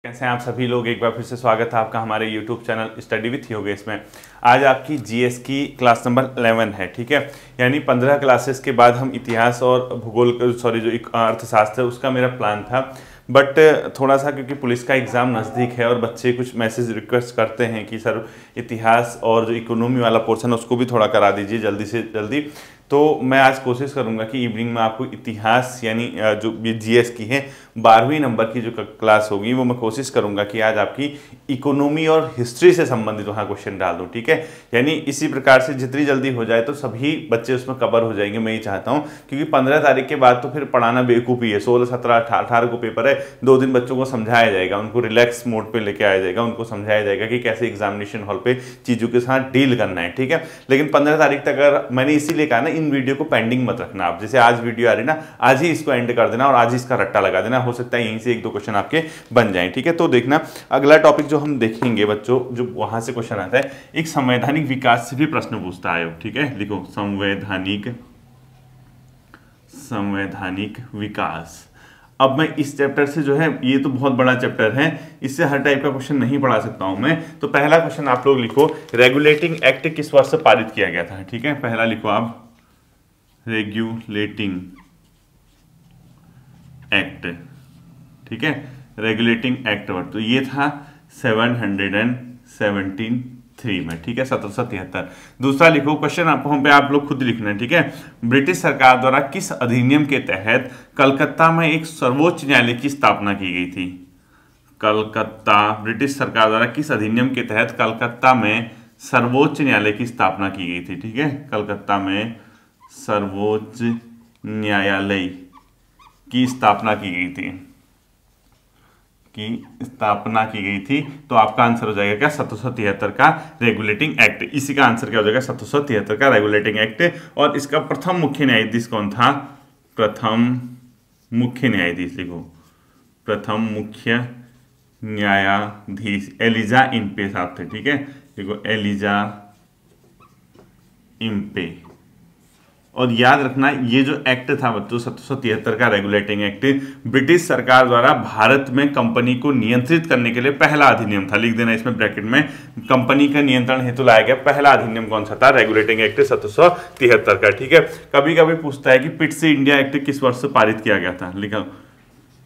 कैसे हैं आप सभी लोग। एक बार फिर से स्वागत है आपका हमारे YouTube channel study with Yogesh में। आज आपकी जीएस की क्लास नंबर 11 है, ठीक है। यानी 15 क्लासेस के बाद हम इतिहास और भूगोल जो अर्थशास्त्र है उसका मेरा प्लान था, बट थोड़ा सा क्योंकि पुलिस का एग्ज़ाम नज़दीक है और बच्चे कुछ मैसेज रिक्वेस्ट करते हैं कि सर इतिहास और जो इकोनॉमी वाला पोर्शन है उसको भी थोड़ा करा दीजिए जल्दी से जल्दी। तो मैं आज कोशिश करूंगा कि इवनिंग में आपको इतिहास यानी जो ये जीएस की है 12वीं नंबर की जो क्लास होगी वो मैं कोशिश करूंगा कि आज आपकी इकोनॉमी और हिस्ट्री से संबंधित वहाँ क्वेश्चन डाल दूँ, ठीक है। यानी इसी प्रकार से जितनी जल्दी हो जाए तो सभी बच्चे उसमें कवर हो जाएंगे, मैं ये चाहता हूँ। क्योंकि 15 तारीख के बाद तो फिर पढ़ाना बेवकूफ़ी है। 16, 17, 18 को पेपर है, 2 दिन बच्चों को समझाया जाएगा, उनको रिलैक्स मोड पर लेके आया जाएगा, उनको समझाया जाएगा कि कैसे एग्जामिनेशन हॉल पर चीज़ों के साथ डील करना है, ठीक है। लेकिन 15 तारीख तक अगर मैंने इसीलिए कहा ना, इन वीडियो को पेंडिंग मत रखना आप। जैसे आज वीडियो आ रही ना, आज ही इसको एंड कर देना और आज ही इसका रट्टा लगा देना। हो सकता है यहीं से 1-2 क्वेश्चन आपके बन जाएं, ठीक है। तो देखना अगला टॉपिक जो हम देखेंगे बच्चों, जो वहां से क्वेश्चन आता है, एक संवैधानिक विकास से भी प्रश्न पूछता है, ठीक है। लिखो संवैधानिक विकास। अब मैं इस चैप्टर से जो है, ये तो बहुत बड़ा चैप्टर है, इससे हर टाइप का क्वेश्चन नहीं पढ़ा सकता हूं मैं। तो पहला क्वेश्चन आप लोग लिखो, रेगुलेटिंग एक्ट किस वर्ष से पारित किया गया था, ठीक है। पहला लिखो आप रेगुलेटिंग एक्ट, ठीक है। रेगुलेटिंग एक्ट वर्ष तो ये था 773 में, ठीक है, 1773। दूसरा लिखो क्वेश्चन आप लोग खुद लिखना है, ठीक है। ब्रिटिश सरकार द्वारा किस अधिनियम के तहत कलकत्ता में एक सर्वोच्च न्यायालय की स्थापना की गई थी। ब्रिटिश सरकार द्वारा किस अधिनियम के तहत कलकत्ता में सर्वोच्च न्यायालय की स्थापना की गई थी, ठीक है। कलकत्ता में सर्वोच्च न्यायालय की स्थापना की गई थी, तो आपका आंसर हो जाएगा क्या, 1773 का रेगुलेटिंग एक्ट। इसी का आंसर क्या हो जाएगा, 1773 का रेगुलेटिंग एक्ट। और इसका प्रथम मुख्य न्यायाधीश कौन था, प्रथम मुख्य न्यायाधीश लिखो, प्रथम मुख्य न्यायाधीश एलिजा इम्पे साहब थे, ठीक है। देखो एलिजा इम्पे। और याद रखना ये जो एक्ट था बच्चों 1773 का रेगुलेटिंग एक्ट, ब्रिटिश सरकार द्वारा भारत में कंपनी को नियंत्रित करने के लिए पहला अधिनियम था। लिख देना इसमें ब्रैकेट में, कंपनी का नियंत्रण हेतु लाया गया पहला अधिनियम कौन सा था, रेगुलेटिंग एक्ट 1773 का, ठीक है। कभी कभी पूछता है कि पिट से इंडिया एक्ट किस वर्ष से पारित किया गया था। लिखा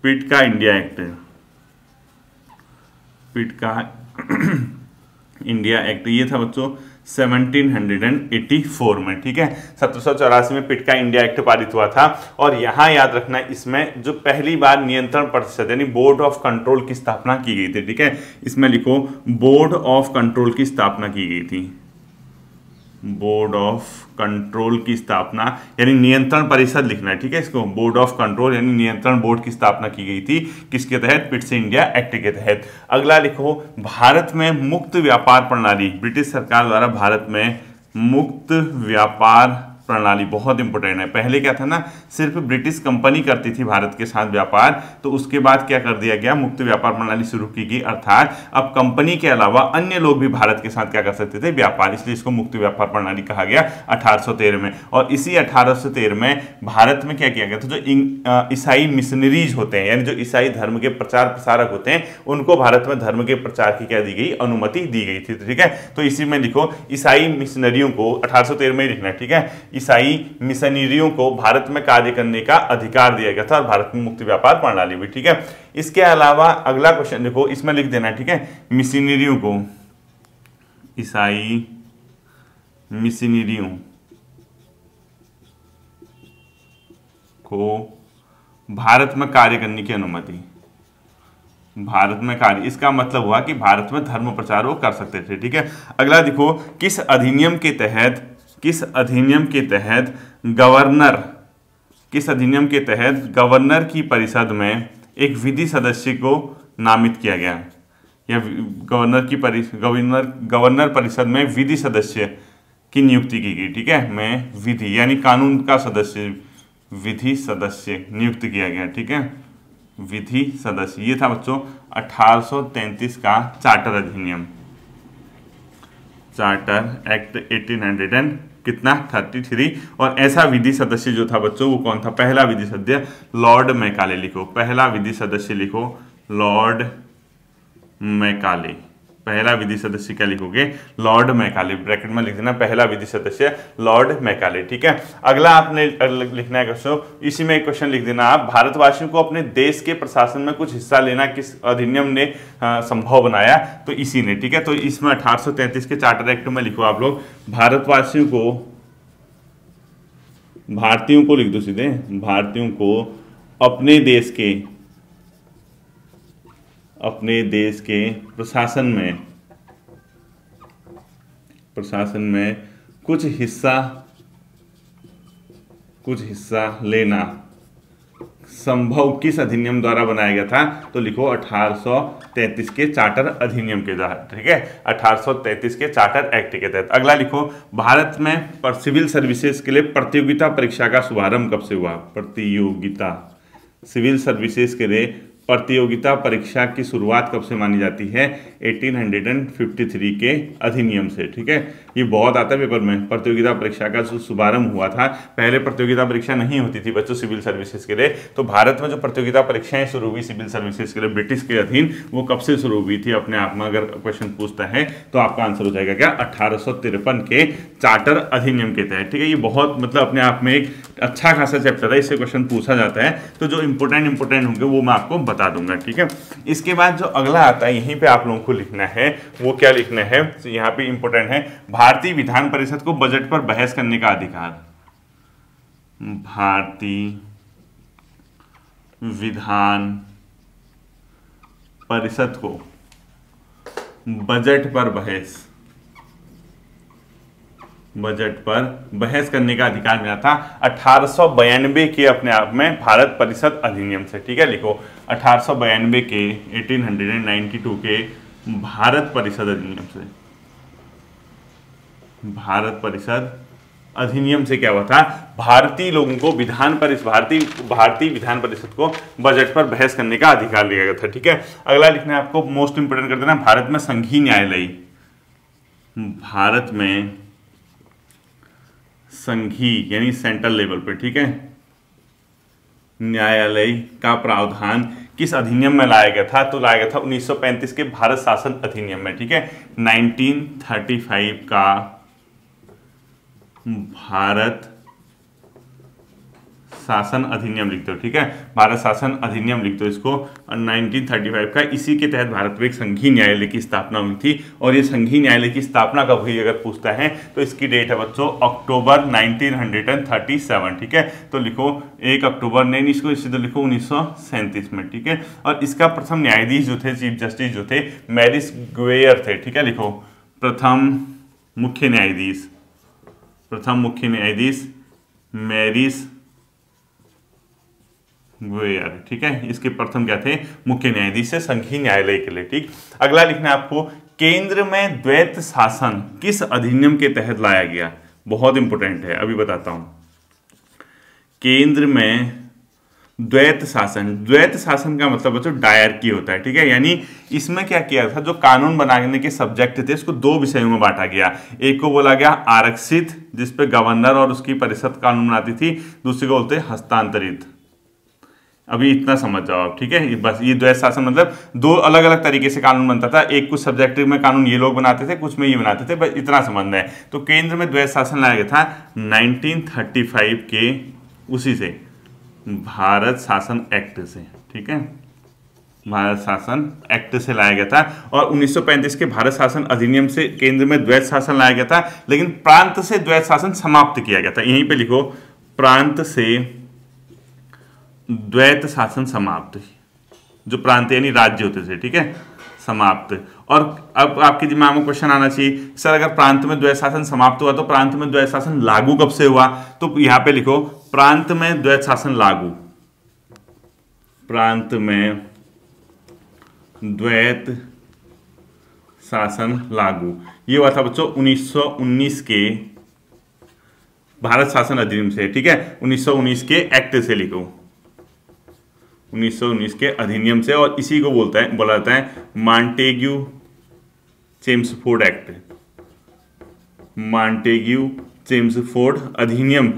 पिट का इंडिया एक्ट, पिट का इंडिया एक्ट ये था बच्चों 1784 में, ठीक है। 1784 में पिट का इंडिया एक्ट पारित हुआ था। और यहां याद रखना इसमें जो पहली बार नियंत्रण परिषद यानी बोर्ड ऑफ कंट्रोल की स्थापना की गई थी, ठीक है। इसमें लिखो बोर्ड ऑफ कंट्रोल की स्थापना की गई थी, बोर्ड ऑफ कंट्रोल की स्थापना यानी नियंत्रण परिषद लिखना है, ठीक है। इसको बोर्ड ऑफ कंट्रोल यानी नियंत्रण बोर्ड की स्थापना की गई थी, किसके तहत, पिट से इंडिया एक्ट के तहत। अगला लिखो भारत में मुक्त व्यापार प्रणाली, ब्रिटिश सरकार द्वारा भारत में मुक्त व्यापार प्रणाली, बहुत इंपॉर्टेंट है। पहले क्या था ना, सिर्फ ब्रिटिश कंपनी करती थी भारत के साथ व्यापार, तो उसके बाद क्या कर दिया गया, मुक्त व्यापार प्रणाली शुरू की गई। अर्थात अब कंपनी के अलावा अन्य लोग भी भारत के साथ क्या कर सकते थे, व्यापार, इसलिए इसको मुक्त व्यापार प्रणाली कहा गया 1813 में। और इसी 1813 में भारत में क्या किया गया था, जो ईसाई मिशनरीज होते हैं यानी जो ईसाई धर्म के प्रचार प्रसारक होते हैं, उनको भारत में धर्म के प्रचार की क्या दी गई, अनुमति दी गई थी, ठीक है। तो इसी में लिखो ईसाई मिशनरियों को 1813 में ही लिखना है, ठीक है। ईसाई मिशनरियों को भारत में कार्य करने का अधिकार दिया गया था और भारत में मुक्त व्यापार प्रणाली भी, ठीक है। इसके अलावा अगला क्वेश्चन देखो, इसमें लिख देना, ठीक है। मिशनरियों को, ईसाई मिशनरियों को भारत में कार्य करने की अनुमति, भारत में कार्य, इसका मतलब हुआ कि भारत में धर्म प्रचार वो कर सकते थे, ठीक है। अगला देखो, किस अधिनियम के तहत गवर्नर की परिषद में एक विधि सदस्य को नामित किया गया, या गवर्नर परिषद में विधि सदस्य की नियुक्ति की गई, ठीक है। में विधि यानी कानून का सदस्य, विधि सदस्य नियुक्त किया गया, ठीक है। विधि सदस्य ये था बच्चों 1833 का चार्टर अधिनियम, चार्टर एक्ट 1833। और ऐसा विधि सदस्य जो था बच्चों वो कौन था, पहला विधि सदस्य लॉर्ड मैकाले लिखो, पहला विधि सदस्य लिखो लॉर्ड मैकाले। पहला विधि सदस्य क्या लिखोगे? लॉर्ड मैकाले, ब्रैकेट में लिख देना पहला विधि सदस्य लॉर्ड मैकाले। ठीक है, अगला आपने लिखना है क्वेश्चन, इसी में एक क्वेश्चन लिख देना आप, भारतवासियों को अपने देश के प्रशासन में कुछ हिस्सा लेना किस अधिनियम ने संभव बनाया? तो इसी ने। ठीक है, तो इसमें 1833 के चार्टर एक्ट में लिखो आप लोग, भारतवासियों को, भारतीयों को लिख दो सीधे, भारतीयों को अपने देश के प्रशासन में कुछ हिस्सा लेना संभव किस अधिनियम द्वारा बनाया गया था? तो लिखो 1833 के चार्टर अधिनियम के तहत। ठीक है, 1833 के चार्टर एक्ट के तहत। अगला लिखो, भारत में सिविल सर्विसेज के लिए प्रतियोगिता परीक्षा का शुभारंभ कब से हुआ? प्रतियोगिता, सिविल सर्विसेज के लिए प्रतियोगिता परीक्षा की शुरुआत कब से मानी जाती है? 1853 के अधिनियम से। ठीक है, ये बहुत आता है पेपर में, प्रतियोगिता परीक्षा का शुभारंभ हुआ था। पहले प्रतियोगिता परीक्षा नहीं होती थी बच्चों सिविल सर्विसेज के लिए, तो भारत में जो प्रतियोगिता परीक्षाएं शुरू हुई सिविल सर्विसेज के लिए ब्रिटिश के अधीन, वो कब से शुरू हुई थी? अपने आप में अगर क्वेश्चन पूछता है तो आपका आंसर हो जाएगा क्या? 1853 के चार्टर अधिनियम के तहत। ठीक है, ये बहुत मतलब अपने आप में एक अच्छा खासा चैप्टर है, इससे क्वेश्चन पूछा जाता है, तो जो इंपोर्टेंट होंगे वो मैं आपको बता दूंगा। ठीक है, इसके बाद जो अगला आता है, यहीं पे आप लोगों को लिखना है, वो क्या लिखना है? तो यहाँ पे इंपोर्टेंट है, भारतीय विधान परिषद को बजट पर बहस करने का अधिकार। भारतीय विधान परिषद को बजट पर बहस करने का अधिकार मिला था 1892 के अपने आप में भारत परिषद अधिनियम से। ठीक है, लिखो 1892 के 1892 के भारत परिषद अधिनियम से। भारत परिषद अधिनियम से क्या हुआ था? भारतीय लोगों को भारतीय विधान परिषद को बजट पर बहस करने का अधिकार दिया गया था। ठीक है, अगला लिखना है आपको, मोस्ट इंपोर्टेंट कर देना, भारत में संघीय न्यायालय, भारत में संघीय यानी सेंट्रल लेवल पे, ठीक है, न्यायालय का प्रावधान किस अधिनियम में लाया गया था? तो लाया गया था 1935 के भारत शासन अधिनियम में। ठीक है, 1935 का भारत शासन अधिनियम लिख दो। ठीक है, भारत शासन अधिनियम लिख दो इसको, 1935 का। इसी के तहत भारत में एक संघीय न्यायालय की स्थापना हुई थी, और ये संघीय न्यायालय की स्थापना कब हुई अगर पूछता है तो इसकी डेट है बच्चों अक्टूबर 1937। ठीक है, तो लिखो 1 अक्टूबर, नहीं इसको इसी तो लिखो 1937 में। ठीक है, और इसका प्रथम न्यायाधीश जो थे, चीफ जस्टिस जो थे, मैरिस गुएयर थे। ठीक है, लिखो प्रथम मुख्य न्यायाधीश मैरिस गुएयर। ठीक है, इसके प्रथम क्या थे? मुख्य न्यायाधीश से संघीय न्यायालय के लिए। ठीक, अगला लिखना है आपको, केंद्र में द्वैत शासन किस अधिनियम के तहत लाया गया? बहुत इंपोर्टेंट है, अभी बताता हूं। केंद्र में द्वैत शासन का मतलब बच्चों डायरकी होता है। ठीक है, यानी इसमें क्या किया था, जो कानून बनाने के सब्जेक्ट थे इसको दो विषयों में बांटा गया। एक को बोला गया आरक्षित, जिसपे गवर्नर और उसकी परिषद कानून बनाती थी, दूसरे को बोलते हस्तांतरित। अभी इतना समझ जाओ आप। ठीक है, बस ये द्वैत शासन मतलब दो अलग अलग तरीके से कानून बनता था, एक कुछ सब्जेक्ट में कानून ये लोग बनाते थे, कुछ में ये बनाते थे, बस इतना संबंध है। तो केंद्र में द्वैत शासन लाया गया था 1935 के उसी से भारत शासन एक्ट से। ठीक है, भारत शासन एक्ट से लाया गया था, और 1935 के भारत शासन अधिनियम से केंद्र में द्वैत शासन लाया गया था, लेकिन प्रांत से द्वैत शासन समाप्त किया गया था। यहीं पे लिखो, प्रांत से द्वैत शासन समाप्त, जो प्रांत यानी राज्य होते थे। ठीक है, समाप्त। और अब आपके दिमाग में क्वेश्चन आना चाहिए, सर अगर प्रांत में द्वैत शासन समाप्त हुआ तो प्रांत में द्वैत शासन लागू कब से हुआ? तो यहां पे लिखो, प्रांत में द्वैत शासन लागू, प्रांत में द्वैत शासन लागू ये हुआ था बच्चों 1919 के भारत शासन अधिनियम से। ठीक है, 1919 के एक्ट से लिखो, 1919 के अधिनियम से, और इसी को बोला जाता है Montagu Chelmsford Act. Montagu Chelmsford अधिनियम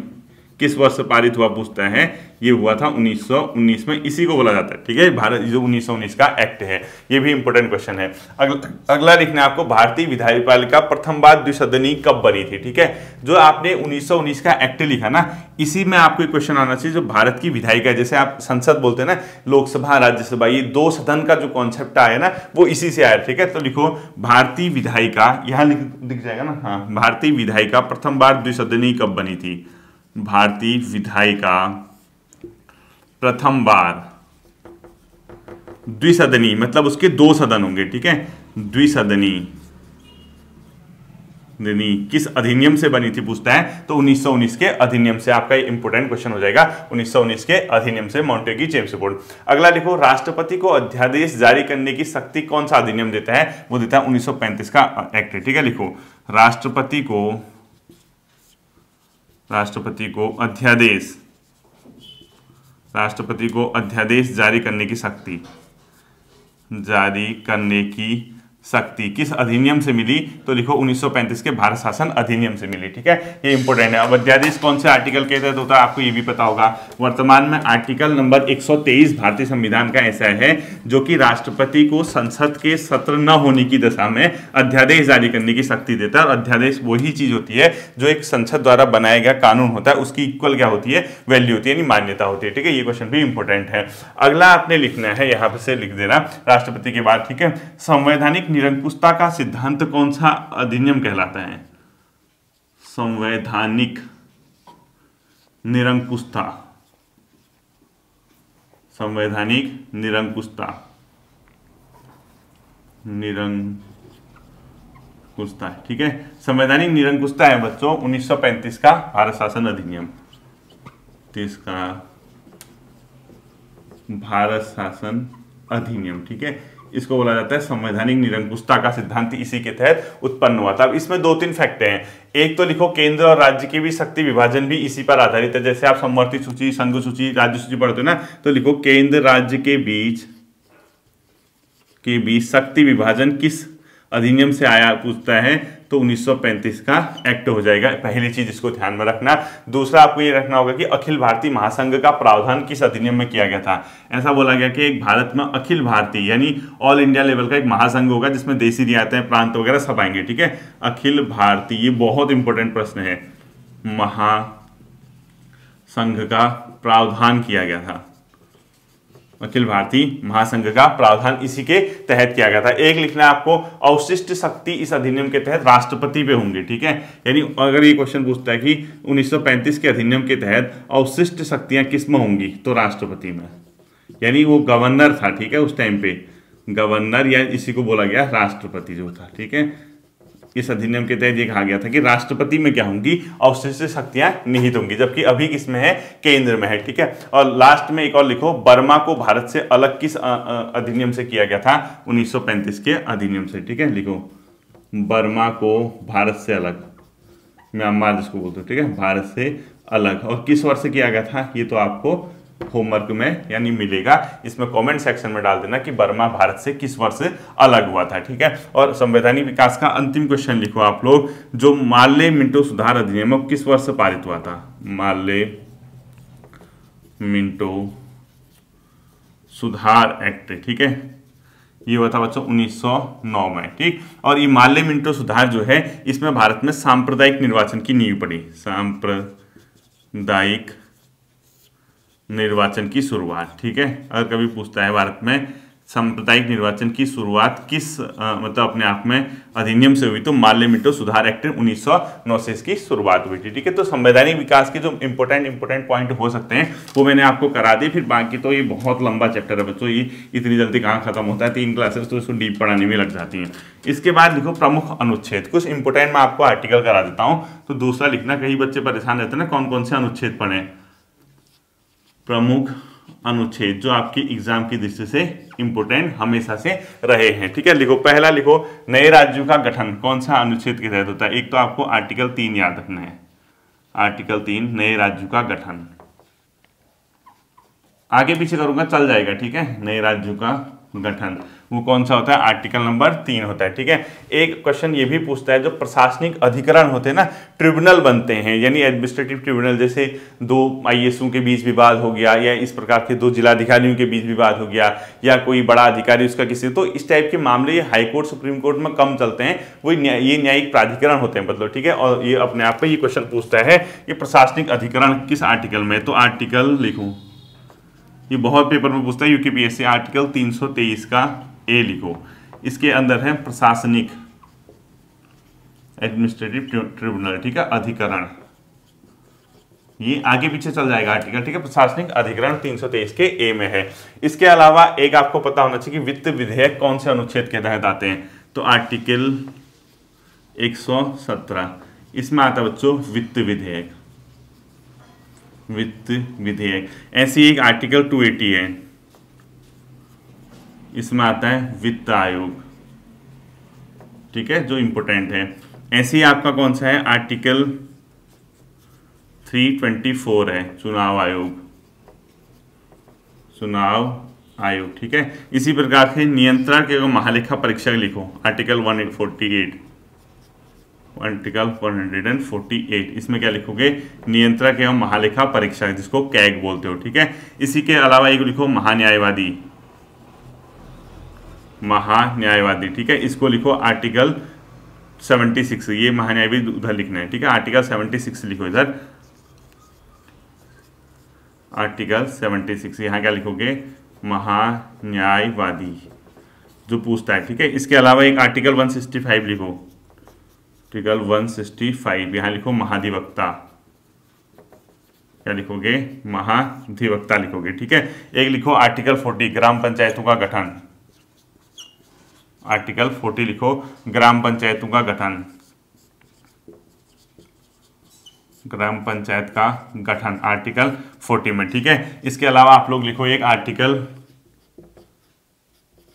किस वर्ष पारित हुआ पूछता है, ये हुआ था 1919 में, इसी को बोला जाता है, ठीक है, भारत जो 1919 का एक्ट है, ये भी इंपॉर्टेंट क्वेश्चन है। अगला लिखना है आपको, भारतीय विधायिका प्रथम बार द्विसदनी कब बनी थी, ठीक है। जो आपने 1919 का एक्ट लिखा ना, इसी में आपको एक क्वेश्चन आना चाहिए, जो भारत की विधायिका, जैसे आप संसद बोलते हैं ना, लोकसभा राज्यसभा, ये दो सदन का जो कॉन्सेप्ट आया ना, वो इसी से आया, ठीक है। तो लिखो भारतीय विधायिका, यहां दिख जाएगा ना, हाँ, भारतीय विधायिका प्रथम बार द्विसदनी कब बनी थी, भारतीय विधायिका प्रथम बार द्विसदनी, मतलब उसके दो सदन होंगे, ठीक है, द्विसदनी किस अधिनियम से बनी थी पूछता है, तो 1919 के अधिनियम से। आपका इंपोर्टेंट क्वेश्चन हो जाएगा, 1919 के अधिनियम से, मॉन्टेग्यू जेम्स रिपोर्ट। अगला लिखो, राष्ट्रपति को अध्यादेश जारी करने की शक्ति कौन सा अधिनियम देता है, वो देता है 1935 का एक्ट, ठीक है। लिखो, राष्ट्रपति को अध्यादेश जारी करने की शक्ति किस अधिनियम से मिली, तो लिखो 1935 के भारत शासन अधिनियम से मिली, ठीक है, ये इंपॉर्टेंट है। अब अध्यादेश कौन से आर्टिकल के तहत होता है, आपको ये भी पता होगा। वर्तमान में आर्टिकल नंबर 123 भारतीय संविधान का ऐसा है जो कि राष्ट्रपति को संसद के सत्र न होने की दशा में अध्यादेश जारी करने की शक्ति देता है। और अध्यादेश वही चीज होती है जो एक संसद द्वारा बनाया गया कानून होता है, उसकी इक्वल क्या होती है, वैल्यू होती है, यानी मान्यता होती है, ठीक है। ये क्वेश्चन भी इंपॉर्टेंट है। अगला आपने लिखना है, यहां पर से लिख देना राष्ट्रपति के बाद, ठीक है। संवैधानिक निरंकुशता का सिद्धांत कौन सा अधिनियम कहलाता है, संवैधानिक निरंकुशता, ठीक है। संवैधानिक निरंकुशता है बच्चों 1935 का भारत शासन अधिनियम, 30 का भारत शासन अधिनियम, ठीक है। इसको बोला जाता है संवैधानिक निरंकुशता का सिद्धांत, इसी के तहत उत्पन्न हुआ था। अब इसमें दो तीन फैक्ट हैं। एक तो लिखो, केंद्र और राज्य की भी शक्ति विभाजन भी इसी पर आधारित है। जैसे आप समवर्ती सूची, संघ सूची, राज्य सूची पढ़ते हो ना, तो लिखो केंद्र राज्य के बीच शक्ति विभाजन किस अधिनियम से आया पूछता है, तो 1935 का एक्ट हो जाएगा। पहली चीज इसको ध्यान में रखना। दूसरा आपको ये रखना होगा कि अखिल भारतीय महासंघ का प्रावधान किस अधिनियम में किया गया था। ऐसा बोला गया कि एक भारत में अखिल भारतीय यानी ऑल इंडिया लेवल का एक महासंघ होगा जिसमें देशी रियायतें, प्रांत वगैरह सब आएंगे, ठीक है। अखिल भारतीय, ये बहुत इंपॉर्टेंट प्रश्न है, महासंघ का प्रावधान किया गया था, अखिल भारतीय महासंघ का प्रावधान इसी के तहत किया गया था। एक लिखना है आपको, अवशिष्ट शक्ति इस अधिनियम के तहत राष्ट्रपति पे होंगे, ठीक है। यानी अगर ये क्वेश्चन पूछता है कि 1935 के अधिनियम के तहत अवशिष्ट शक्तियां किस में होंगी, तो राष्ट्रपति में, यानी वो गवर्नर था, ठीक है, उस टाइम पे गवर्नर, या इसी को बोला गया राष्ट्रपति जो था, ठीक है। इस अधिनियम के तहत ये कहा गया था कि राष्ट्रपति में क्या होंगी, अवशिष्ट शक्तियां निहित होंगी, जबकि अभी किसमें है, केंद्र में है, ठीक है। और लास्ट में एक और लिखो, बर्मा को भारत से अलग किस अधिनियम से किया गया था, 1935 के अधिनियम से, ठीक है। लिखो, बर्मा को भारत से अलग, म्यांमार जिसको बोलते हो, ठीक है, भारत से अलग, और किस वर्ष से किया गया था, ये तो आपको होमवर्क में यानी मिलेगा। इसमें कमेंट सेक्शन में डाल देना कि बर्मा भारत से किस वर्ष अलग हुआ था, ठीक है। और संवैधानिक विकास का अंतिम क्वेश्चन लिखो आप लोग, जो मार्ले मिंटो सुधार अधिनियम किस वर्ष पारित हुआ था, मार्ले मिंटो सुधार एक्ट, ठीक है, ये हुआ था बच्चों 1909 में, ठीक। और ये मार्ले मिंटो सुधार जो है, इसमें भारत में सांप्रदायिक निर्वाचन की नींव पड़ी, सांप्रदायिक निर्वाचन की शुरुआत, ठीक है। अगर कभी पूछता है भारत में सांप्रदायिक निर्वाचन की शुरुआत किस मतलब अपने आप में अधिनियम से हुई, तो मार्ले मिंटो सुधार एक्ट 1909 से इसकी शुरुआत हुई थी, ठीक है। तो संवैधानिक विकास के जो इंपॉर्टेंट पॉइंट हो सकते हैं वो मैंने आपको करा दी। फिर बाकी तो ये बहुत लंबा चैप्टर है बच्चों, ये इतनी जल्दी कहाँ खत्म होता है, 3 क्लासेस तो इसको डीप पढ़ाने में लग जाती हैं। इसके बाद लिखो प्रमुख अनुच्छेद, कुछ इंपॉर्टेंट मैं आपको आर्टिकल करा देता हूँ, तो दूसरा लिखना, कई बच्चे परेशान रहते हैं ना कौन कौन से अनुच्छेद पढ़े। प्रमुख अनुच्छेद जो आपकी एग्जाम की दृष्टि से इंपोर्टेंट हमेशा से रहे हैं, ठीक है। लिखो, पहला लिखो, नए राज्यों का गठन कौन सा अनुच्छेद के तहत होता है। एक तो आपको आर्टिकल 3 याद रखना है, आर्टिकल 3 नए राज्यों का गठन, आगे पीछे करूंगा चल जाएगा, ठीक है, नए राज्यों का गठन। वो कौन सा होता है, आर्टिकल नंबर 3 होता है। ठीक है, एक क्वेश्चन ये भी पूछता है, जो प्रशासनिक अधिकरण होते हैं ना, ट्रिब्यूनल बनते हैं, यानी एडमिनिस्ट्रेटिव ट्रिब्यूनल, जैसे 2 IASों के बीच विवाद हो गया, या इस प्रकार के 2 जिलाधिकारियों के बीच विवाद हो गया, या कोई बड़ा अधिकारी उसका किसी, तो इस टाइप के मामले ये हाई कोर्ट सुप्रीम कोर्ट में कम चलते हैं, वो ये न्यायिक प्राधिकरण होते हैं मतलब। ठीक है, और ये अपने आप पे ये क्वेश्चन पूछता है कि प्रशासनिक अधिकरण किस आर्टिकल में, तो आर्टिकल लिखो, ये बहुत पेपर में पूछता है यूपीएससी, आर्टिकल 323 का ए लिखो, इसके अंदर है प्रशासनिक एडमिनिस्ट्रेटिव ट्रिब्यूनल। ठीक है, अधिकरण, ये आगे पीछे चल जाएगा आर्टिकल। ठीक है, प्रशासनिक अधिकरण 323 के ए में है। इसके अलावा एक आपको पता होना चाहिए कि वित्त विधेयक कौन से अनुच्छेद के तहत आते हैं, तो आर्टिकल 117 इसमें आता है बच्चों वित्त विधेयक। वित्त विधेयक ऐसी एक आर्टिकल 280 है, इसमें आता है वित्त आयोग। ठीक है, जो इंपोर्टेंट है। ऐसे ही आपका कौन सा है, आर्टिकल 324 है, चुनाव आयोग, चुनाव आयोग। ठीक है, इसी प्रकार से नियंत्रक एवं महालेखा परीक्षक लिखो, आर्टिकल 148, आर्टिकल 148, इसमें क्या लिखोगे, नियंत्रक एवं महालेखा परीक्षक, जिसको कैग बोलते हो। ठीक है, इसी के अलावा एक लिखो महान्यायवादी, महान्यायवादी। ठीक है, इसको लिखो आर्टिकल 76, ये महान्यायवादी उधर लिखना है। ठीक है, आर्टिकल 76 लिखो इधर, आर्टिकल 76, यहाँ क्या लिखोगे, महान्यायवादी, जो पूछता है। ठीक है, इसके अलावा एक आर्टिकल 165 लिखो, आर्टिकल 165, यहाँ लिखो महाधिवक्ता, क्या लिखोगे, महाधिवक्ता लिखोगे। ठीक है, एक लिखो आर्टिकल 40 ग्राम पंचायतों का गठन, आर्टिकल 40 लिखो ग्राम पंचायतों का गठन, ग्राम पंचायत का गठन आर्टिकल 40 में। ठीक है, इसके अलावा आप लोग लिखो एक आर्टिकल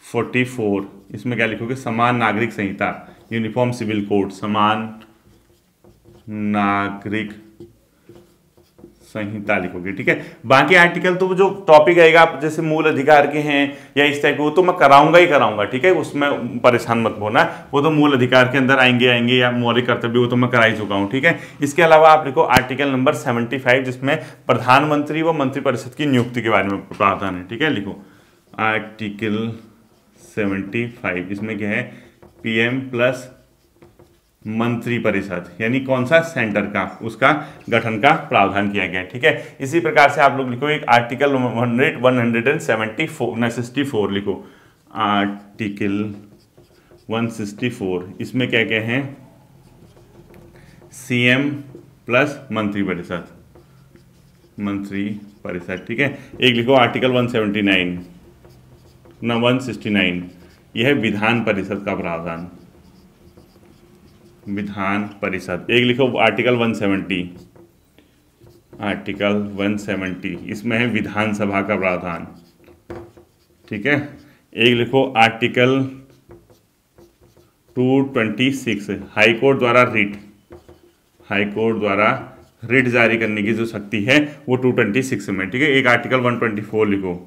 44, इसमें क्या लिखोगे, समान नागरिक संहिता, यूनिफॉर्म सिविल कोड, समान नागरिक संहिता लिखोगे। ठीक है, बाकी आर्टिकल तो जो टॉपिक आएगा, आप जैसे मूल अधिकार के हैं या इस टाइप के, वो तो मैं कराऊंगा ही कराऊंगा। ठीक है, उसमें परेशान मत होना, वो तो मूल अधिकार के अंदर आएंगे या मौलिक कर्तव्य, वो तो मैं करा ही चुका हूँ। ठीक है, इसके अलावा आप लिखो आर्टिकल नंबर 75, जिसमें प्रधानमंत्री व मंत्रिपरिषद की नियुक्ति के बारे में प्रावधान है। ठीक है, लिखो आर्टिकल 75, इसमें क्या है, PM प्लस मंत्री परिषद, यानी कौन सा, सेंटर का, उसका गठन का प्रावधान किया गया है। ठीक है, इसी प्रकार से आप लोग लिखो एक आर्टिकल 164 लिखो, आर्टिकल 164, इसमें क्या क्या है, CM प्लस मंत्री परिषद, मंत्री परिषद। ठीक है, एक लिखो आर्टिकल 169, यह है विधान परिषद का प्रावधान, विधान परिषद। एक लिखो आर्टिकल 170, आर्टिकल 170, इसमें है विधानसभा का प्रावधान। ठीक है, एक लिखो आर्टिकल 226, हाईकोर्ट द्वारा रिट, हाईकोर्ट द्वारा रिट जारी करने की जो शक्ति है वो 226 में। ठीक है, एक आर्टिकल 124 लिखो,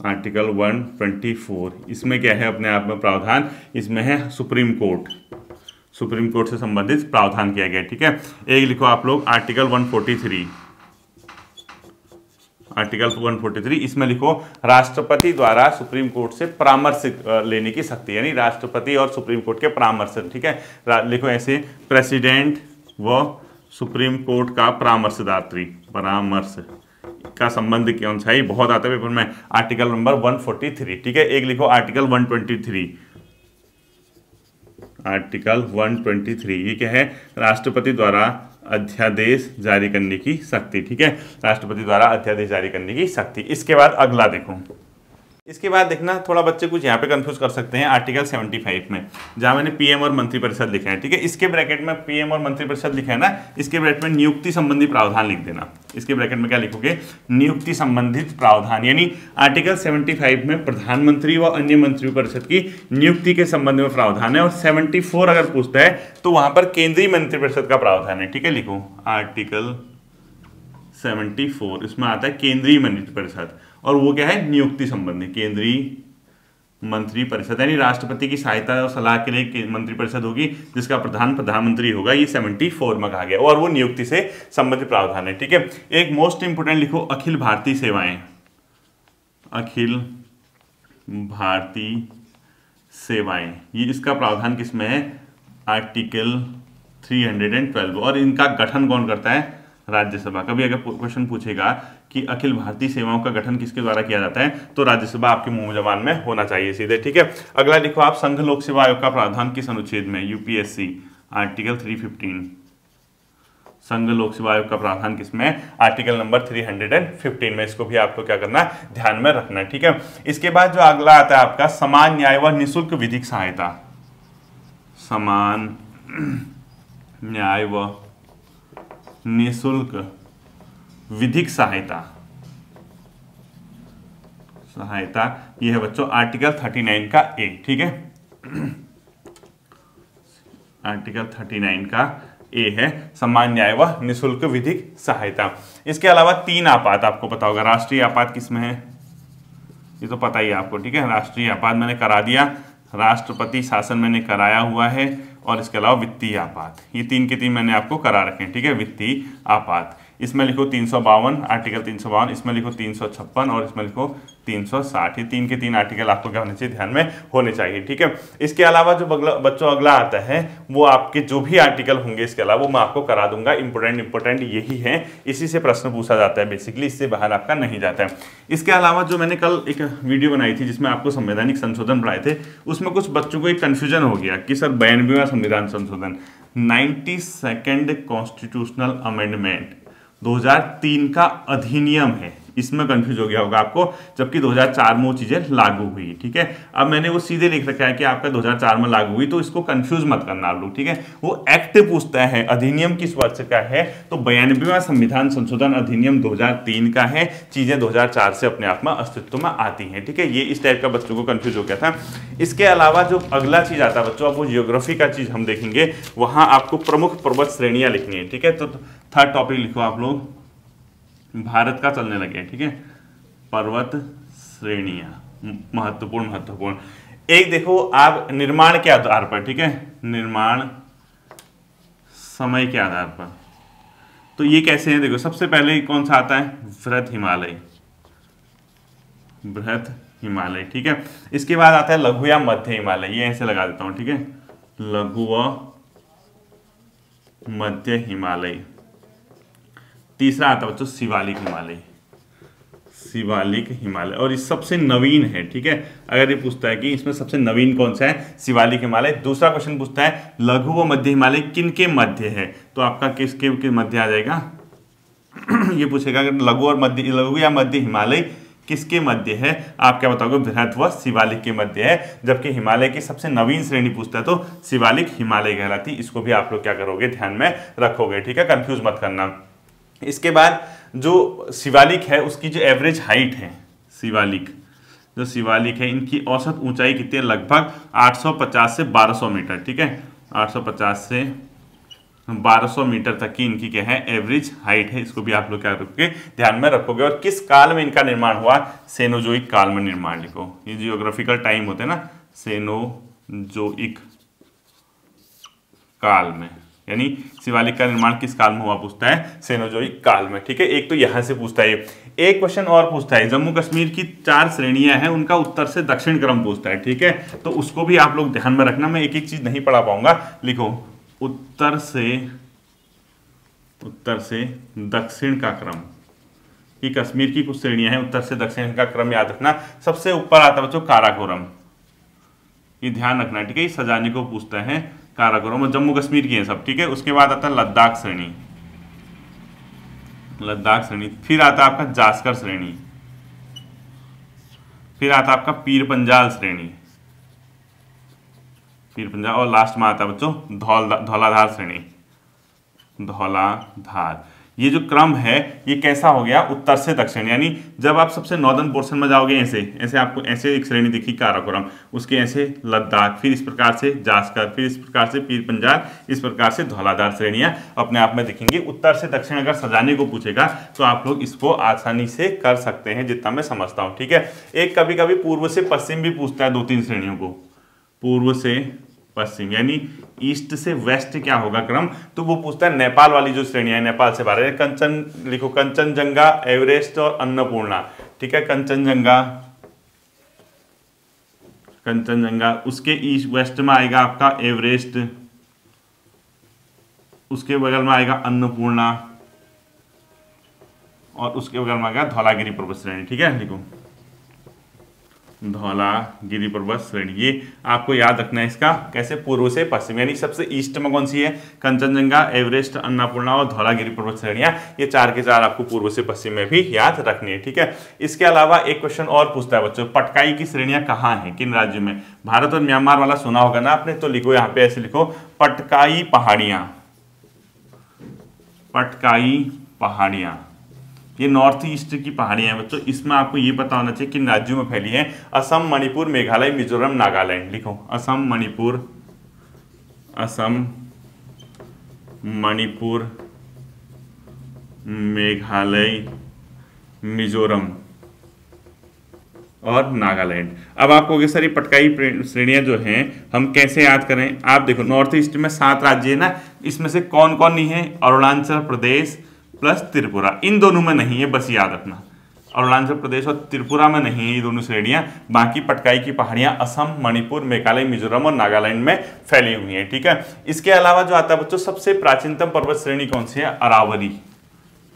आर्टिकल 124, इसमें क्या है, अपने आप में प्रावधान, इसमें है सुप्रीम कोर्ट, सुप्रीम कोर्ट से संबंधित प्रावधान किया गया। ठीक है, एक लिखो आप लोग आर्टिकल 143, आर्टिकल 143, इसमें लिखो राष्ट्रपति द्वारा सुप्रीम कोर्ट से परामर्श लेने की शक्ति, यानी राष्ट्रपति और सुप्रीम कोर्ट के परामर्श। ठीक है, लिखो ऐसे, प्रेसिडेंट व सुप्रीम कोर्ट का परामर्शदात्री, परामर्श का संबंध कौन सा है, बहुत आता है पेपर में, आर्टिकल नंबर 143। ठीक है, एक लिखो आर्टिकल 123, आर्टिकल 123, ये क्या है, राष्ट्रपति द्वारा अध्यादेश जारी करने की शक्ति। ठीक है, राष्ट्रपति द्वारा अध्यादेश जारी करने की शक्ति। इसके बाद अगला देखो, इसके बाद देखना थोड़ा बच्चे कुछ यहाँ पे कंफ्यूज कर सकते हैं, आर्टिकल 75 में जहाँ मैंने PM और मंत्रिपरिषद लिखा है। ठीक है, इसके ब्रैकेट में PM और मंत्रिपरिषद लिखा है ना, इसके ब्रैकेट में नियुक्ति संबंधी प्रावधान लिख देना। इसके ब्रैकेट में क्या लिखोगे, नियुक्ति संबंधित प्रावधान, यानी आर्टिकल 75 में प्रधानमंत्री व अन्य मंत्रिपरिषद की नियुक्ति के संबंध में प्रावधान है, और 74 अगर पूछता है तो वहां पर केंद्रीय मंत्रिपरिषद का प्रावधान है। ठीक है, लिखो आर्टिकल 74, इसमें आता है केंद्रीय मंत्रिपरिषद, और वो क्या है, नियुक्ति संबंधी, केंद्रीय मंत्रिपरिषद, यानी राष्ट्रपति की सहायता और सलाह के लिए एक मंत्रिपरिषद होगी जिसका प्रधान प्रधानमंत्री होगा। ये 74 में कहा गया और वो नियुक्ति से संबंधित प्रावधान है। ठीक है, एक मोस्ट इंपोर्टेंट लिखो, अखिल भारतीय सेवाएं। अखिल भारतीय सेवाएं, ये इसका प्रावधान किसमें है? आर्टिकल 312। और इनका गठन कौन करता है? राज्यसभा। कभी अगर क्वेश्चन पूछेगा कि अखिल भारतीय सेवाओं का गठन किसके द्वारा किया जाता है, तो राज्यसभा आपके मुंह जबान में होना चाहिए सीधे। ठीक है, अगला लिखो आप, संघ लोक सेवा आयोग का प्रावधान किस अनुच्छेद में? UPSC article 315। संघ लोक सेवा आयोग का प्रावधान किसमें? आर्टिकल नंबर 315 में। इसको भी आपको क्या करना है? ध्यान में रखना है। ठीक है, इसके बाद जो अगला आता है आपका, समान न्याय व निःशुल्क विधिक सहायता। समान न्याय व निःशुल्क विधिक सहायता। यह है बच्चों आर्टिकल 39 का ए। ठीक है, आर्टिकल 39 का ए है, समान न्याय व निःशुल्क विधिक सहायता। इसके अलावा 3 आपात आपको पता होगा। राष्ट्रीय आपात किसमें है? ये तो पता ही है आपको। ठीक है, राष्ट्रीय आपात मैंने करा दिया, राष्ट्रपति शासन मैंने कराया हुआ है, और इसके अलावा वित्तीय आपात, ये 3 के 3 मैंने आपको करा रखे हैं। ठीक है, वित्तीय आपात, इसमें लिखो 352, आर्टिकल 352, इसमें लिखो 356 और इसमें लिखो 360। ये 3 के 3 आर्टिकल आपको क्या होने चाहिए? ध्यान में होने चाहिए। ठीक है, इसके अलावा जो बच्चों अगला आता है वो आपके जो भी आर्टिकल होंगे इसके अलावा वो मैं आपको करा दूंगा। इंपोर्टेंट यही है, इसी से प्रश्न पूछा जाता है बेसिकली, इससे बाहर आपका नहीं जाता है। इसके अलावा जो मैंने कल एक वीडियो बनाई थी जिसमें आपको संवैधानिक संशोधन पढ़ाए थे, उसमें कुछ बच्चों को एक कन्फ्यूजन हो गया कि सर 92वां संविधान संशोधन, 92nd कॉन्स्टिट्यूशनल अमेंडमेंट 2003 का अधिनियम है, इसमें कंफ्यूज हो गया होगा आपको, जबकि 2004 में वो चीजें लागू हुई। ठीक है, अब मैंने वो सीधे लिख रखा है कि आपका 2004 में लागू हुई, तो इसको कंफ्यूज मत करना आप लोग। ठीक है, वो एक्ट पूछता है अधिनियम किस वर्ष का है, तो 92वां संविधान संशोधन अधिनियम 2003 का है। चीजें 2004 से अपने आप में अस्तित्व में आती हैं। ठीक है, ये इस टाइप का बच्चों को कंफ्यूज हो गया था। इसके अलावा जो अगला चीज आता है बच्चों, अब वो जियोग्राफी का चीज हम देखेंगे, वहां आपको प्रमुख पर्वत श्रेणियां लिखनी है। ठीक है, तो थर्ड टॉपिक लिखो आप लोग, भारत का चलने लगे। ठीक है, पर्वत श्रेणियां महत्वपूर्ण। एक देखो आप निर्माण के आधार पर, ठीक है, निर्माण समय के आधार पर, तो ये कैसे हैं? देखो सबसे पहले कौन सा आता है? बृहत हिमालय। ठीक है, इसके बाद आता है लघु या मध्य हिमालय, ये ऐसे लगा देता हूं। ठीक है, लघु व मध्य हिमालय। तीसरा आता है बच्चों शिवालिक हिमालय, और ये सबसे नवीन है। ठीक है, अगर ये पूछता है कि इसमें सबसे नवीन कौन सा है, शिवालिक हिमालय। दूसरा क्वेश्चन पूछता है लघु व मध्य हिमालय किन के मध्य है, तो आपका किसके मध्य आ जाएगा? ये पूछेगा अगर लघु या मध्य हिमालय किसके मध्य है, आप क्या बताओगे? बृहत व शिवालिक के मध्य है। जबकि हिमालय की सबसे नवीन श्रेणी पूछता है तो शिवालिक हिमालय कहलाती। इसको भी आप लोग क्या करोगे? ध्यान में रखोगे। ठीक है, कंफ्यूज मत करना। इसके बाद जो शिवालिक है उसकी जो एवरेज हाइट है, शिवालिक है इनकी औसत ऊंचाई कितनी है? लगभग 850 से 1200 मीटर। ठीक है, 850 से 1200 मीटर तक की इनकी क्या है? एवरेज हाइट है। इसको भी आप लोग क्या रखोगे? ध्यान में रखोगे। और किस काल में इनका निर्माण हुआ? सेनोजोइक काल में निर्माण लिखो। ये जियोग्राफिकल टाइम होते हैं ना, सेनोजोइक काल में, यानी शिवालिक का निर्माण किस काल में हुआ पूछता है? सेनोजोइक काल में। ठीक है, एक तो यहां से पूछता है। एक क्वेश्चन और पूछता है, जम्मू कश्मीर की 4 श्रेणियां हैं, उनका उत्तर से दक्षिण क्रम पूछता है। ठीक है, तो उसको भी आप लोग ध्यान में रखना। मैं एक एक चीज नहीं पढ़ा पाऊंगा, लिखो उत्तर से दक्षिण का क्रम। ये कश्मीर की कुछ श्रेणियां हैं, उत्तर से दक्षिण का क्रम याद रखना। सबसे ऊपर आता है बच्चों काराकोरम, ये ध्यान रखना। ठीक है, ये सजाने को पूछता है काराकोरम, और जम्मू कश्मीर की है सब। ठीक है, उसके बाद आता है लद्दाख श्रेणी, फिर आता है आपका जास्कर श्रेणी, फिर आता है आपका पीर पंजाल श्रेणी, और लास्ट में आता है बच्चों धौलाधार श्रेणी, धौलाधार। ये जो क्रम है ये कैसा हो गया, उत्तर से दक्षिण, यानी जब आप सबसे नॉर्दर्न पोर्शन में जाओगे ऐसे ऐसे आपको ऐसे एक श्रेणी दिखी काराकोरम, उसके ऐसे लद्दाख, फिर इस प्रकार से जास्कर, फिर इस प्रकार से पीर पंजाल, इस प्रकार से धौलाधार श्रेणियां अपने आप में दिखेंगी। उत्तर से दक्षिण अगर सजाने को पूछेगा तो आप लोग इसको आसानी से कर सकते हैं जितना मैं समझता हूं, ठीक है। एक कभी कभी पूर्व से पश्चिम भी पूछता है 2-3 श्रेणियों को, पूर्व से पश्चिम यानी ईस्ट से वेस्ट क्या होगा क्रम, तो वो पूछता है नेपाल वाली जो श्रेणियां है, नेपाल से बाहर कंचन लिखो, कंचनजंगा, एवरेस्ट और अन्नपूर्णा, ठीक है। कंचनजंगा उसके ईस्ट वेस्ट में आएगा आपका एवरेस्ट, उसके बगल में आएगा अन्नपूर्णा और उसके बगल में आएगा धौलागिरी पर्वत श्रेणी, ठीक है। लिखो धौलागिरी पर्वत श्रेणी, ये आपको याद रखना है इसका कैसे, पूर्व से पश्चिम, यानी सबसे ईस्ट में कौन सी है, कंचनजंगा, एवरेस्ट, अन्नपूर्णा और धौलागिरी पर्वत श्रेणियां, ये 4 के 4 आपको पूर्व से पश्चिम में भी याद रखनी है, ठीक है। इसके अलावा एक क्वेश्चन और पूछता है बच्चों, पटकाई की श्रेणियां कहाँ हैं, किन राज्यों में, भारत और म्यांमार वाला सुना होगा ना आपने, तो लिखो यहाँ पे ऐसे लिखो, पटकाई पहाड़ियां, पटकाई पहाड़ियां, ये नॉर्थ ईस्ट की पहाड़ियां हैं बच्चों। इसमें आपको ये पता होना चाहिए किन राज्यों में फैली है, असम, मणिपुर, मेघालय, मिजोरम, नागालैंड। लिखो असम, मणिपुर, मेघालय, मिजोरम और नागालैंड। अब आपको ये सारी पटकाई श्रेणियां जो हैं हम कैसे याद करें, आप देखो नॉर्थ ईस्ट में 7 राज्य है ना, इसमें से कौन कौन नहीं है, अरुणाचल प्रदेश प्लस त्रिपुरा, इन दोनों में नहीं है, बस याद रखना, अरुणाचल प्रदेश और त्रिपुरा में नहीं है ये दोनों श्रेणियां, बाकी पटकाई की पहाड़ियां असम, मणिपुर, मेघालय, मिजोरम और नागालैंड में फैली हुई हैं, ठीक है। इसके अलावा जो आता है बच्चों, सबसे प्राचीनतम पर्वत श्रेणी कौन सी है, अरावली।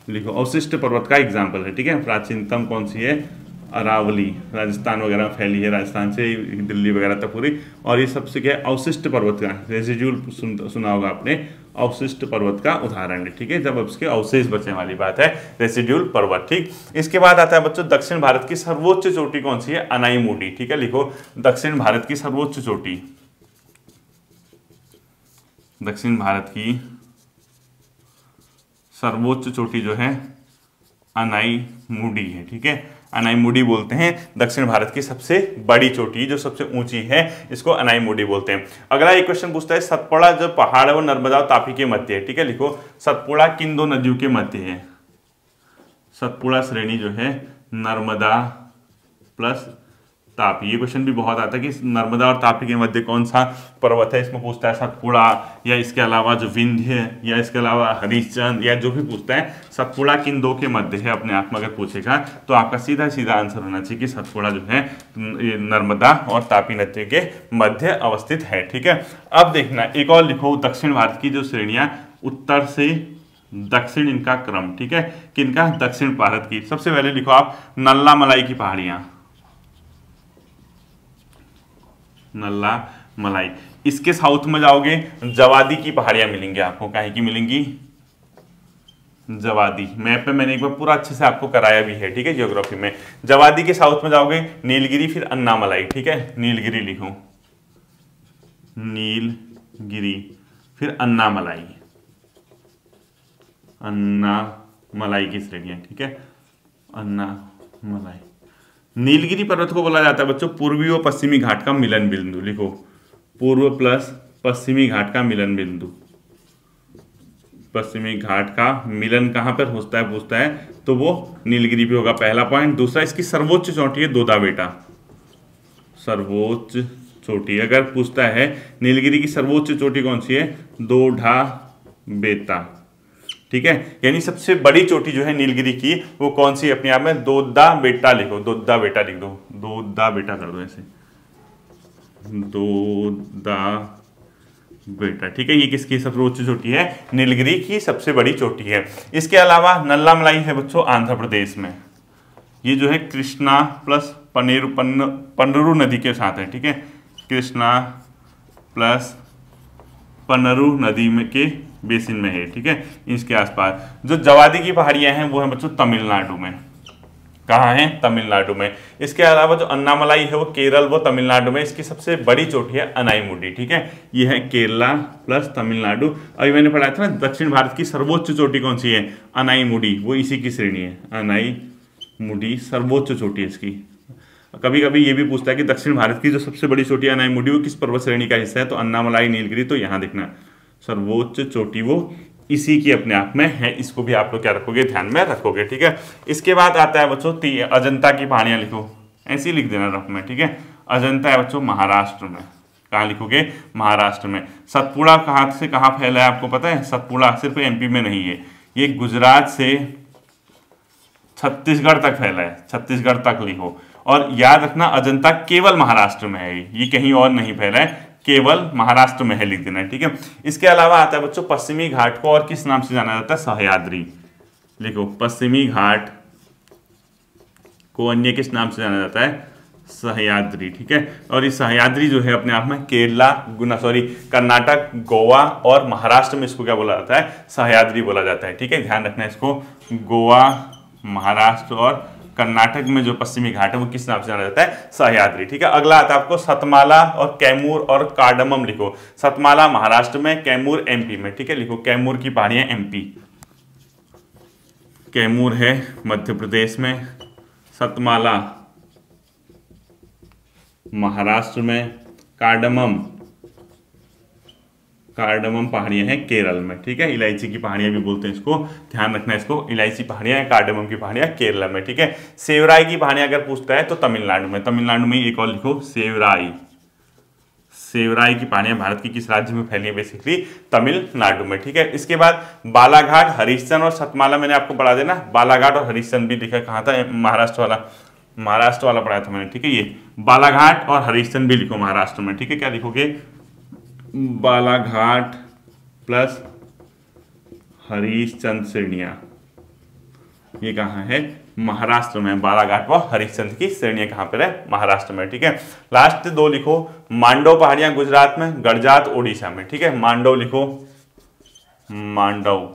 लिखो अवशिष्ट पर्वत का एग्जाम्पल है, ठीक है। प्राचीनतम कौन सी है, अरावली, राजस्थान वगैरह में फैली है, राजस्थान से दिल्ली वगैरह तक पूरी, और ये सबसे क्या है, अवशिष्ट पर्वत का, रेसिड्यूल सुना होगा आपने, अवशिष्ट पर्वत का उदाहरण है, ठीक है, जब उसके अवशेष बचने वाली बात है, रेसिड्यूल पर्वत, ठीक। इसके बाद आता है बच्चों, दक्षिण भारत की सर्वोच्च चोटी कौन सी है, अनाईमुडी, ठीक है। लिखो दक्षिण भारत की सर्वोच्च चोटी, दक्षिण भारत की सर्वोच्च चोटी जो है अनाईमुडी है, ठीक है। अनाईमुडी बोलते हैं दक्षिण भारत की सबसे बड़ी चोटी, जो सबसे ऊंची है, इसको अनाईमुडी बोलते हैं। अगला एक क्वेश्चन पूछता है, सतपुड़ा जो पहाड़ है वो नर्मदा और तापी के मध्य है, ठीक है। लिखो सतपुड़ा किन 2 नदियों के मध्य है, सतपुड़ा श्रेणी जो है नर्मदा प्लस तापी। ये क्वेश्चन भी बहुत आता है कि नर्मदा और तापी के मध्य कौन सा पर्वत है, इसमें पूछता है सतपुड़ा, या इसके अलावा जो विंध्य, या इसके अलावा हरिश्चंद्र, या जो भी पूछता है, सतपुड़ा किन 2 के मध्य है अपने आप में अगर पूछेगा तो आपका सीधा सीधा आंसर होना चाहिए कि सतपुड़ा जो है नर्मदा और तापी नदी के मध्य अवस्थित है, ठीक है। अब देखना एक और लिखो, दक्षिण भारत की जो श्रेणियां, उत्तर से दक्षिण इनका क्रम, ठीक है, किनका, दक्षिण भारत की। सबसे पहले लिखो आप नल्ला मलाई की पहाड़ियां, नल्ला मलाई, इसके साउथ में जाओगे जवादी की पहाड़ियां मिलेंगी आपको, काहे की मिलेंगी, जवादी। मैप पे मैंने एक बार पूरा अच्छे से आपको कराया भी है, ठीक है, ज्योग्राफी में। जवादी के साउथ में जाओगे नीलगिरी, फिर अन्नामलाई, ठीक है, नीलगिरी लिखो, नीलगिरी, फिर अन्नामलाई, अन्नामलाई की श्रेणियां, ठीक है, अन्नामलाई। नीलगिरी पर्वत को बोला जाता है बच्चों पूर्वी और पश्चिमी घाट का मिलन बिंदु। लिखो पूर्व प्लस पश्चिमी घाट का मिलन बिंदु, पश्चिमी घाट का मिलन कहां पर होता है पूछता है तो वो नीलगिरी पे होगा, पहला पॉइंट। दूसरा, इसकी सर्वोच्च चोटी है दोदा बेटा, सर्वोच्च चोटी अगर पूछता है नीलगिरी की सर्वोच्च चोटी कौन सी है, दोधा बेटा, ठीक है। यानी सबसे बड़ी चोटी जो है नीलगिरी की वो कौन सी अपने आप में, दोदा बेटा। लिखो दोदा बेटा लिख दो, दोदा बेटा कर दो ऐसे, दोदा बेटा, ठीक है। ये किसकी सर्वोच्च चोटी है, नीलगिरी की सबसे बड़ी चोटी है। इसके अलावा नल्लामलाई है बच्चों आंध्र प्रदेश में, ये जो है कृष्णा प्लस पन्नरू नदी के साथ है, ठीक है, कृष्णा प्लस पन्नरू नदी में के बेसिन में है, ठीक है, इसके आसपास। जो जवादी की पहाड़ियां हैं वो है बच्चों तमिलनाडु में, कहाँ है? तमिलनाडु में। इसके अलावा जो अन्नामलाई है वो केरल वो तमिलनाडु में। इसकी सबसे बड़ी चोटी है अनाईमुडी, ठीक है, ये है केरला प्लस तमिलनाडु। अभी मैंने पढ़ाया था ना दक्षिण भारत की सर्वोच्च चोटी कौन सी है? अनाईमुडी, वो इसी की श्रेणी है। अनाईमुडी सर्वोच्च चोटी है इसकी। कभी कभी ये भी पूछता है कि दक्षिण भारत की जो सबसे बड़ी चोटी अनाईमुडी वो किस पर्वत श्रेणी का हिस्सा है, तो अन्नामलाई नीलगिरी, तो यहाँ देखना सर्वोच्च चोटी वो इसी की अपने आप में है। इसको भी आप लोग क्या रखोगे? ध्यान में रखोगे, ठीक है। इसके बाद आता है बच्चों अजंता की पहाड़ियां, लिखो ऐसे ही लिख देना रफ में, ठीक है। अजंता है बच्चों महाराष्ट्र में। कहाँ लिखोगे? महाराष्ट्र में। सतपुड़ा कहाँ से कहाँ फैला है आपको पता है? सतपुड़ा सिर्फ एमपी में नहीं है, ये गुजरात से छत्तीसगढ़ तक फैला है, छत्तीसगढ़ तक लिखो। और याद रखना अजंता केवल महाराष्ट्र में है, ये कहीं और नहीं फैला है, केवल महाराष्ट्र में है, लिख देना है, ठीक है। इसके अलावा आता है बच्चों पश्चिमी घाट को और किस नाम से जाना जाता है? सह्याद्री, लिखो पश्चिमी घाट को अन्य किस नाम से जाना जाता है? सह्याद्री, ठीक है। और ये सह्याद्री जो है अपने आप में केरला कर्नाटक, गोवा और महाराष्ट्र में इसको क्या बोला जाता है? सह्याद्री बोला जाता है, ठीक है। ध्यान रखना इसको, गोवा, महाराष्ट्र और कर्नाटक में जो पश्चिमी घाट है वो किस नाम से जाना जाता है? सह्याद्री, ठीक है। अगला आता है आपको सतमाला और कैमूर और कार्डमम, लिखो सतमाला महाराष्ट्र में, कैमूर एमपी में, ठीक है। लिखो कैमूर की पहाड़ियां एमपी, कैमूर है मध्य प्रदेश में, सतमाला महाराष्ट्र में, कार्डमम पहाड़ियां हैं केरल में, ठीक है। इलायची की पहाड़ियां भी बोलते हैं इसको, ध्यान रखना इसको। इलायची पहाड़ियां, कार्डमम की पहाड़ियां केरल में, ठीक है। सेवराई की पहाड़ियां अगर पूछता है तो तमिलनाडु में। तमिलनाडु में एक और लिखो सेवराई। सेवराई की पहाड़ियां भारत की किस राज्य में फैली है? बेसिकली तमिलनाडु में, ठीक है। इसके बाद बालाघाट, हरिश्चंद्र और सतमाला मैंने आपको पढ़ा देना। बालाघाट और हरिश्चंद्र भी लिखा कहाँ था? महाराष्ट्र वाला पढ़ाया था मैंने, ठीक है। ये बालाघाट और हरिश्चंद्र भी लिखो महाराष्ट्र में, ठीक है। क्या लिखोगे? बालाघाट प्लस हरिश्चंद्र श्रेणियां, ये कहाँ है? महाराष्ट्र में। बालाघाट व हरिश्चंद्र की श्रेणियां कहाँ पर है? महाराष्ट्र में, ठीक है। लास्ट दो लिखो मांडव पहाड़ियां गुजरात में, गड़जात ओडिशा में, ठीक है। मांडव लिखो, मांडव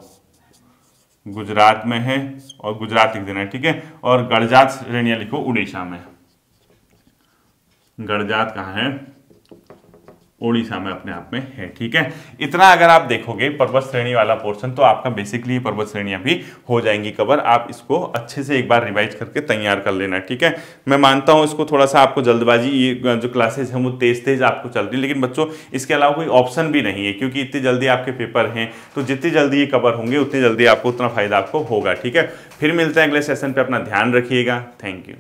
गुजरात में है और गुजरात लिख देना है, ठीक है। और गड़जात श्रेणियां लिखो उड़ीसा में। गड़जात कहाँ है? ओडिशा में अपने आप में है, ठीक है। इतना अगर आप देखोगे पर्वत श्रेणी वाला पोर्शन तो आपका बेसिकली पर्वत श्रेणियां भी हो जाएंगी कवर। आप इसको अच्छे से एक बार रिवाइज करके तैयार कर लेना, ठीक है। मैं मानता हूं इसको थोड़ा सा आपको जल्दबाजी, ये जो क्लासेस हैं वो तेज आपको चल रही है, लेकिन बच्चों इसके अलावा कोई ऑप्शन भी नहीं है क्योंकि इतनी जल्दी आपके पेपर हैं, तो जितनी जल्दी ये कवर होंगे उतनी जल्दी आपको उतना फायदा आपको होगा, ठीक है। फिर मिलते हैं अगले सेशन पर, अपना ध्यान रखिएगा। Thank you.